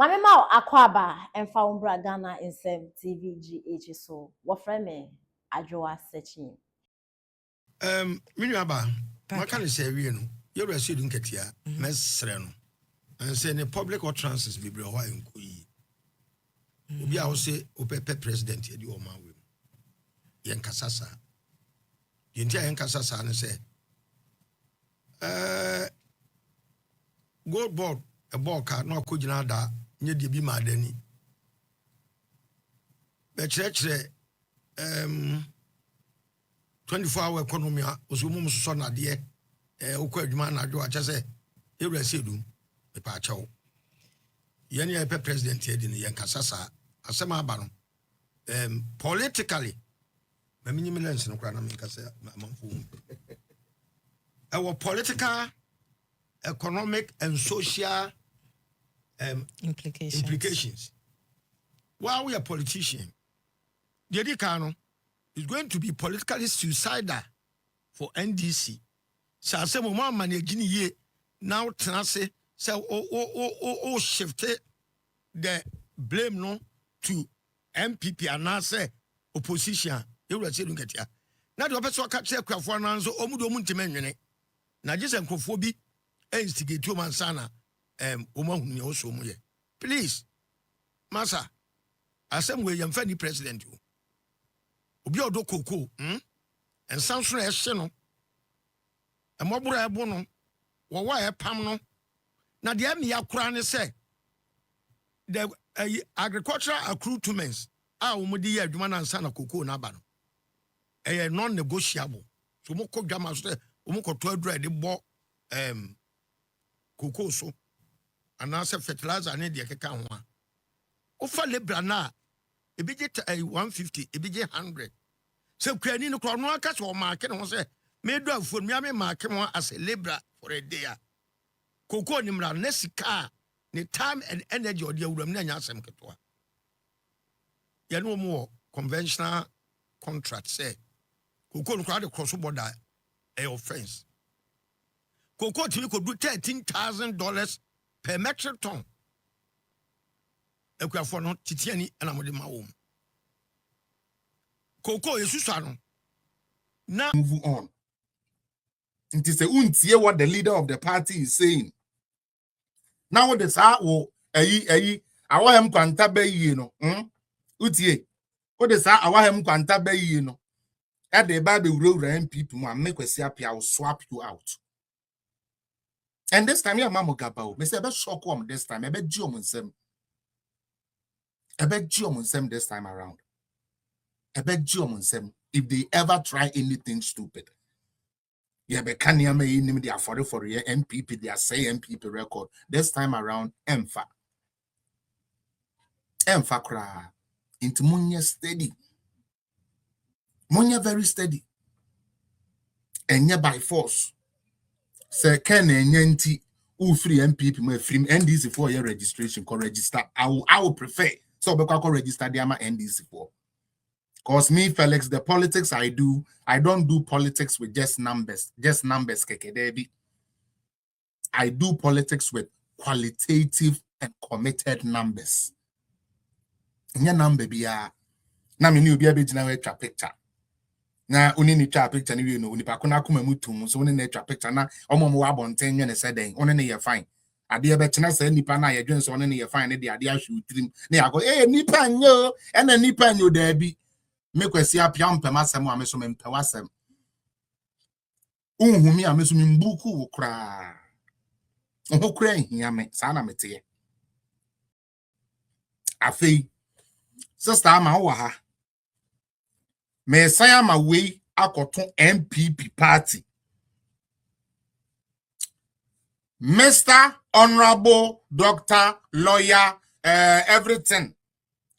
Mame ma akwaba emfa umbra Ghana insem TVGH so wofre me adwoa searching. Minuaba, what can I say? You're Asiedu Nketia, mesre no. And say the public utterances be bro why nkoyi. Obi a wo say opepe president ye di o ma we. Yen kasasa. Yentia yen kasasa ne say gold board a ball card no akogina da nye de bi ma dani. Be chere 24-hour economy was almost so na de okwa adwuma na adwo acha say You're Asiedu me pa chawo. Yen ye pe president ye di ne yen kasasa asema aba no politically mami nyime lens no kra na me kasa amamfo our political economic and social implications while we are politicians the edikano is going to be politically suicidal for NDC so asemo mo manage ni ye now tenase so shift the blame no to NPP and say opposition you will see Nketia na the person catch kwafo na nso omudo mu ntimenwene na gese nkrofo bi instigate o mansana omahunu ne oso mu ye please masa asem we yamfa ni president o obi odo koko ensanso na ehye no emobura ebo no wo wa epam no na de am yakura ne say the agricultural accoutrements umudi ye adwuma na nsa na koko na aba no non negotiable so mo ko dwama so mo ko to adura de bo koko so anase fertilizer ne de keka ho a ofa lebra na ebije 150 ebije 100 so kwani no kro no aka so market no say me do afon me am market mo as a labor for a day koko ni mra na sika the time and energy or the awuram na nya asem ketwa ye no mo conventional contract say koko no crowd cross border a offense koko timi ko do $13,000 per metric ton ekwafo no titiani na mo de ma wo koko yesusu ano na move on. It is a untie what the leader of the party is saying. Now what the sa wo awahem kwanta bayi no utie what the sa awahem kwanta bayi no at the ba be wura NPP mo Nkwasiasem will swap you out. And this time, yeah, Mamo Gabao, me say be shock am this time, be ji omunsem. Be ji omunsem this time around. Be ji omunsem if they ever try anything stupid. Yeah, be kanya me nim they afford for your NPP, they say NPP record. This time around, Emfa kra. Into Munya steady. Munya very steady. And yeah, by force. Sir Ken and Yanti, who free NPP, my free NDC for your registration, can register. I will prefer. So, because I register the NDC for. Because me, Felix, the politics I do, I don't do politics with just numbers. Keke Debi. I do politics with qualitative and committed numbers. Nya number be na me ni obi abegina we twa picture. Na oni ni twa picture ni we no oni pa kona kuma mutum so oni na twa picture na omo wa bonten nwe ne seden oni ne ye fine. Ade be chena sa nipa na ye dwen so oni ne ye fine ne de ade ahwe utrim. Ne yago nipa nyo e na nipa nyo da bi. Nkwasiasem pia mpem asem a me so mpem asem. Unhumi a me so mbuku wo kra. Oho kra hia me sa na mete. Afei sister ama wo ha. Me say ma we akoto NPP party. Mr. Honorable Doctor Lawyer everything.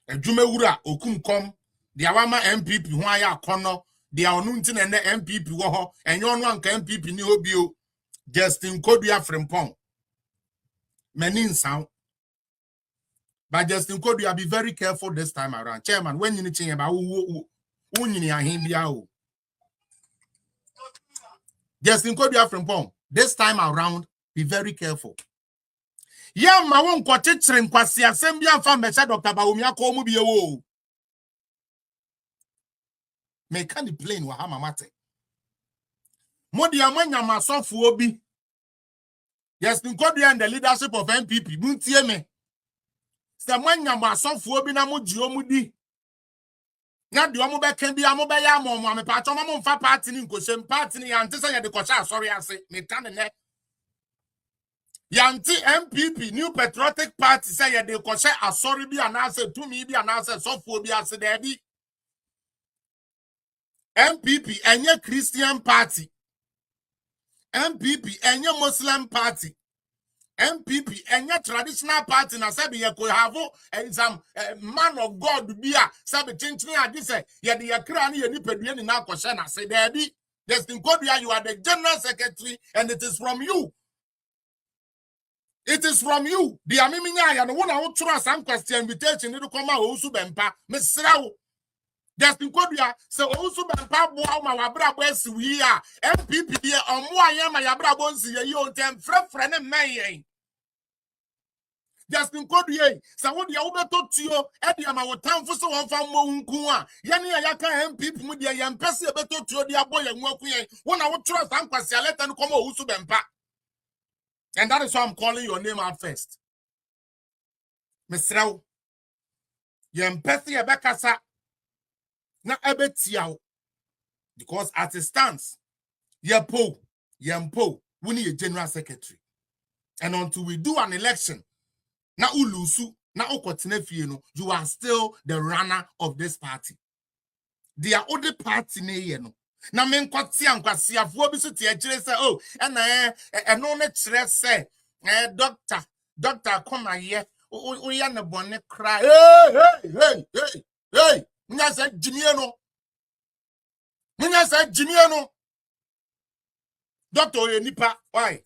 Ejumewura okumkom the awama NPP ho aya akono the onunti na NPP wo ho enyo onu anka NPP ni obio Justin Kodua Frimpong menin sound. But Justin Kodua, be very careful this time around. Chairman, when you need to about Justin Kodua Frimpong, this time around, be very careful. Ya ma won kwochichire Nkwasiasem bi amfa mecha Dr. Bawumia ko mu bi ewo. Me can the plane wa hama mate. Modi amanya masofo obi. Yes, Nkwadu and the leadership of NPP. Muntie me. Se manya masofo obi na moji omudi. Na de omo be kan bi amo be ya amo me pa cho mo mfa party ni nkosem party ni ante se ye de kwosha sorry ase. Me kan ne. Yanti NPP New Patriotic Party say ye de kwosha asori bi anase tumi bi anase sofo bi ase de bi. NPP enye Christian Party. NPP enye Muslim Party. NPP enye traditional party na sabi ye ko have some man of God bia sabi chinchini adi say ye de ye kra na ye nipadua ni na akoshe na say there be. Destin Kodua, you are the general secretary and it is from you. It is from you. The amiminya ya no wona wo tro some question invitation ni come ma wo su bempa. Mesra wo. Destin Kodua say wo su bempa boa ma wabra bo asiwi a NPP de omo aye ma yabra bo nsi ye o tem frefre ne men. Justin Kodua say wo de wo beto tuo e de ma wo tamfo so won fa mo nku a ye ne ya ka NPP mu de ye mpese e beto tuo de aboye nwaku ye wona wo tro some question letter no come wo su bempa. And that is why I'm calling your name out first. Mesrao. Yempathy ebekasa na ebetiao. Because as it stands, yempo, we need a general secretary. And until we do an election, na ulusu, na okotinefie, you are still the runner of this party. They are other party ne no. Na men Nkwasiasem bi so tie kire say oh no ne kire say doctor come here we na bone cry hey munya say jimie no doctor ye nipa why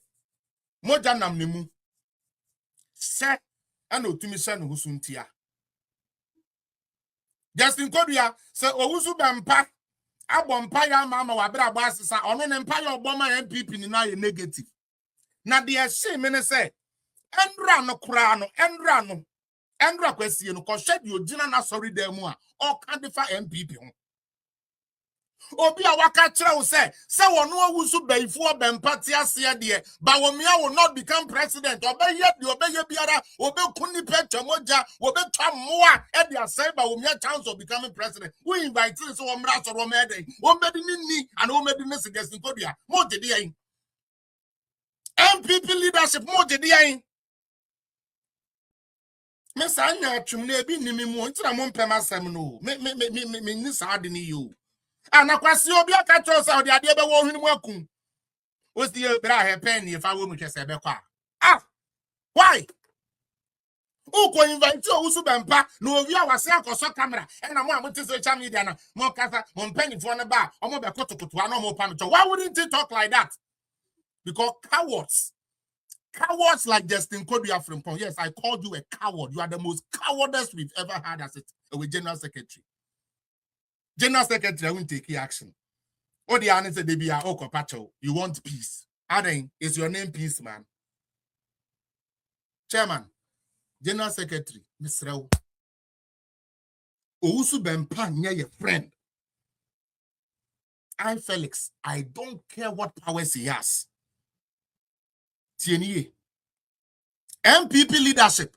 moja nam ne mu se ana otumi se no husuntia Justin Kodua say owusu bempa abompa ya mama wabra bo asesa ono ne mpa ya oboma NPP ni na ye negative na de she me ne say endra no kura no endra kwasie no ko hwede ogina na sorry dem mu a o ka defa NPP ho obi a waka kire wo say wono awusu baifo bempa te ase de Bawumia will not become president obeye biara obekuni pecha moja obetwa moa e de asai Bawumia chance of becoming president we invite so omra so romede omedi ni and omedi ne Justin Kodua mo de yin NPP leadership mo de yin me sa anya atwum na ebi nimi mu ntira mo mpem asem no me ni sa de ni yo anakwasi obi aka tro sa ode ade be wo hwenu mu akun osi e bra he pen ni fa wo mu twese be kwa why uko invite owusu bempa na owi awase akoso camera e na mo amote social media na mo kasa mo mpanifo ne ba omo be kotokoto na mo pa no why wouldn't he talk like that because cowards like Justin Kodua Frimpong. Yes, I called you a coward. You are the most cowardice we've ever had as a general secretary. General secretary won't take action. Oh, the answer they be Pacho. You want peace. Aden, is your name peace, man? Chairman, general secretary, Mr. Rao. Ousu Bempa near your friend. Felix, I don't care what powers he has. TNE. NPP leadership.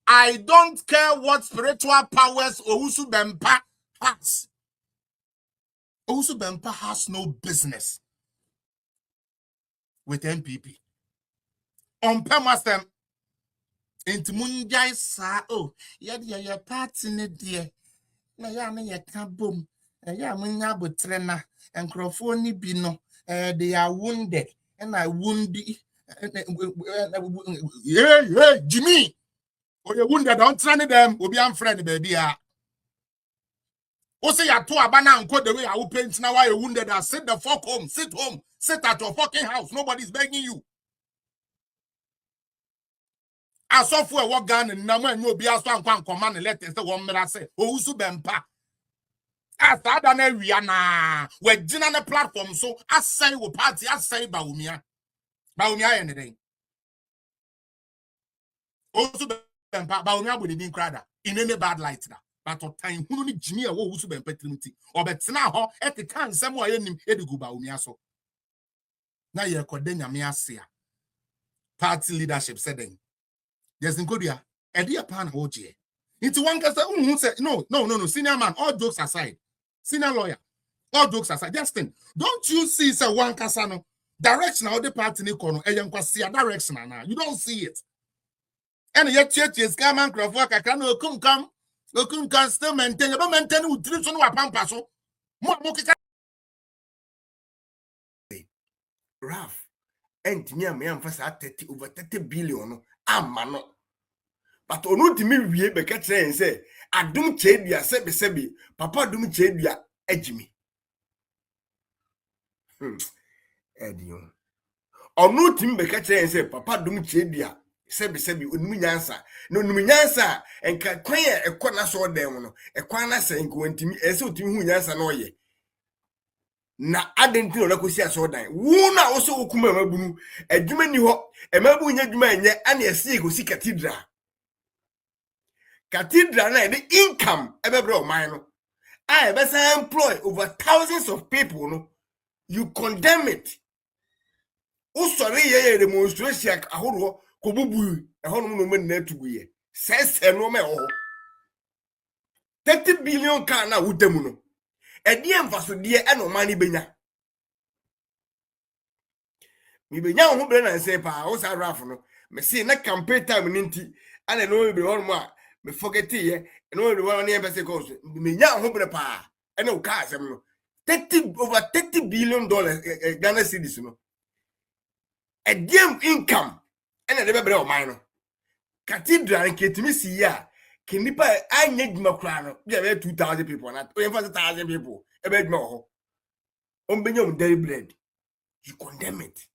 I don't care what spiritual powers Ousu Bempa has. Ousu Bempa has no business with NPP. On Pemastem, into Munjai sa ya party ne dear. Na ya na ya ka bom. Ya munya botrena and crofoni bino. They are wounded and I wound yeah, Jimmy. Or you wounded, don't train them, will be unfriendly, baby. Say you to abana and quote the way I will paint now. Why you wounded? Sit the fuck home, sit at your fucking house. Nobody's begging you. I saw for a walk gun and no man will be as one command and let the woman say, oh, Usu Bempa. As I done a Rihanna, we're on the platform, so I say, we party, I say, Bawumia anything. Also ba only abodi din krada in any bad light da. But o time hunu ni Jimmy a wo wusu ben patrimiti. Obetena ho e te kan nsem a yanim edigu ba omi aso. Na ye kode nyame ase a. Party leadership said then. There's Nketia. Edi a pan hoje. Into one case who say no, senior man, all jokes aside. Senior lawyer. All jokes aside. Just think. Don't you see say one kasano direction how the party ni kono e Nkwasiasem direction na. You don't see it. And yet church is come and crofwa kakra no come still maintain. But maintain with tradition wa pampa so. Mo kika Raf and me am for 30 over 30 billion no. But onu timi wie be ka kire say adum chedua sebi papa adum chedua agimi edion onu timi be ka kire say papa adum chedua sebi onum nyansa no onum nyansa enka kwan e ekona so dem no ekwan na se enko ntimi ese otimi hu nyansa na oye na adenti no kosi aso dan wo na wo so okuma mabunu adwuma ni ho emabu nya adwuma enye ana ese kosi cathedral na the income every man no I better employ over thousands of people no you condemn it usori ye demonstration ahoro kobubu ehonu no men na tugu ye sese no me ho 30 billion ka na wudemu no edi emfaso de e no man benya mi benya ho bre na nse pa wo sa raf no me see na campaign time ninti ana no be hono a me forget ye no the one near person goes me nya ho bre pa e no ka asem no over 30 billion dollars Ghana cedis no a game income and the bre o man no cathedral nketimi si ya kenipa anya djuma kra no be 2000 people na 1000 people e be djuma ho on benyom dairy bread you condemn it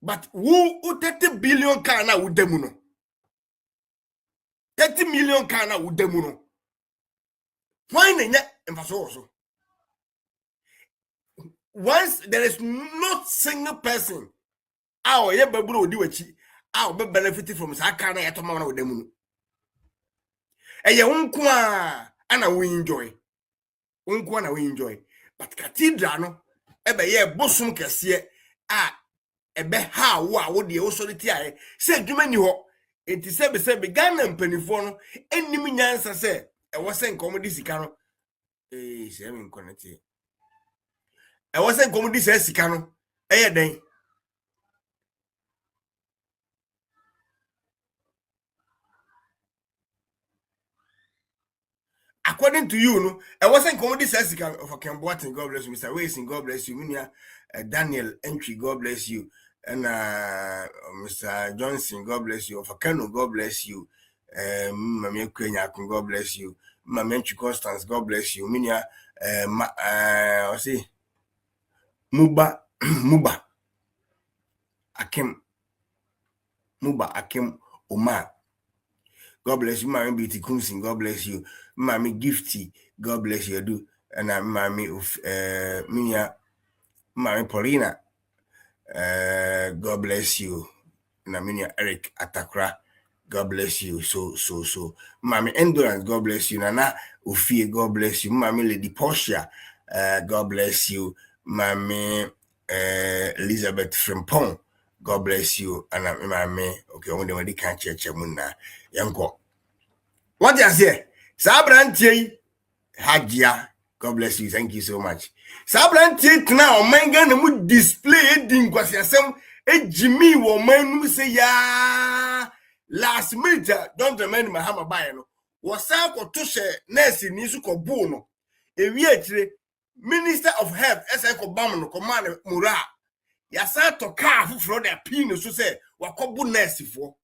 but who 30 billion kana wudemu no 30 million kana wudemu no why nenya emfaso so once there is not single person our ye baburo odi wachi our be benefit from sa kana ye to mama wudemu no eye wonko a ana we enjoy wonko na we enjoy but cathedral no ebe ye bosum kese a ebe ha wo de wo so de ti aye se dwuma ni ho enti sebe Ghana mpanifo no enim nyansa se e wo se nkom de sika no se me connect e wo se nkom de sika no eye den according to you no e wo se nkom de sika of Kemboatin God bless you Mr. Wasting God bless you minia Daniel Entry God bless you and Mr. Johnson God bless you of Kano God bless you Mama Kwenya God bless you Mama Entry Constance God bless you minia I see Muba Akim Omar God bless you Mama Beauty Kumsin God bless you Mama Gifty God bless you do and Mama of minia Mama Paulina God bless you Naminia Eric Atakra God bless you so Mami Endurance God bless you Nana Ufie God bless you Mami Lady Portia God bless you Mami Elizabeth Frimpong God bless you and Mami okay when they can't church muna yanko what you say Sabrantie Hajia God bless you thank you so much Sabrantie now man Ghana mu display di Nkwasiasem ejimi wo man say ya last minute don't remind Mahama buy no was to share nurse ni su ko bu no ewi akire Minister of Health ese ko bam no command mura ya sa to car fufro da pin so say wakobu nurse fo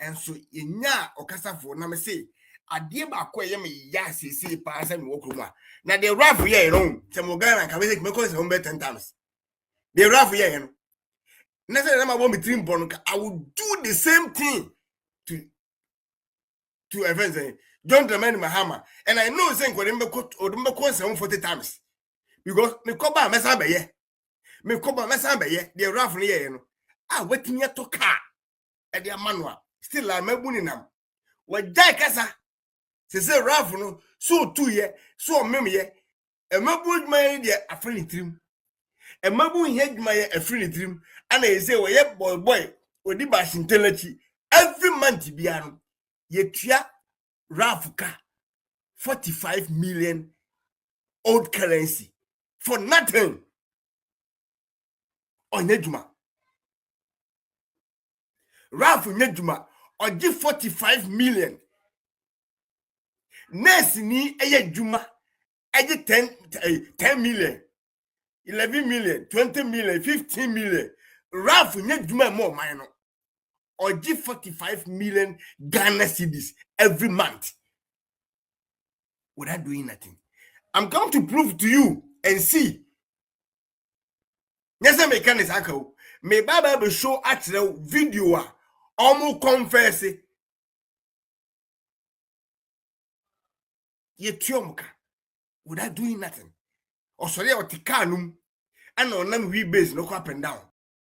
enso enya okasafo na me say adie ba ko ye me ya sisi pa se me wokroma na the rough here no se mo Ghana ka me ko se 10 times the rough here no na say na ma bo me trim bon I will do the same thing to events don't remind Mahama and I know say odumbe ko 40 times because me ko ba mesa be ye the rough here no a wetimi to car e de manual still a mabuni nam wajai kasa se Ralph no so 2 ye so mem ye e mabu adwuma de afri trim e mabu ihe adwuma ye afri trim ana ye say we ye boy odi ba shintelachi every month bia no ye tua Ralph ka 45 million old currency for nothing on adwuma. Ralph nyedwuma ogi 45 million. Nurse ni eye dwuma eye 10 million, 11 million, 20 million, 15 million. Ralph nyedwuma more man no. Ogi 45 million Ghana cedis every month without doing nothing. I'm going to prove to you and see. Yes, I mechanics akao. Me baba be show at the video almost confess ye tiomka without doing nothing. Or sorry or tikanum and on them we base no up and down.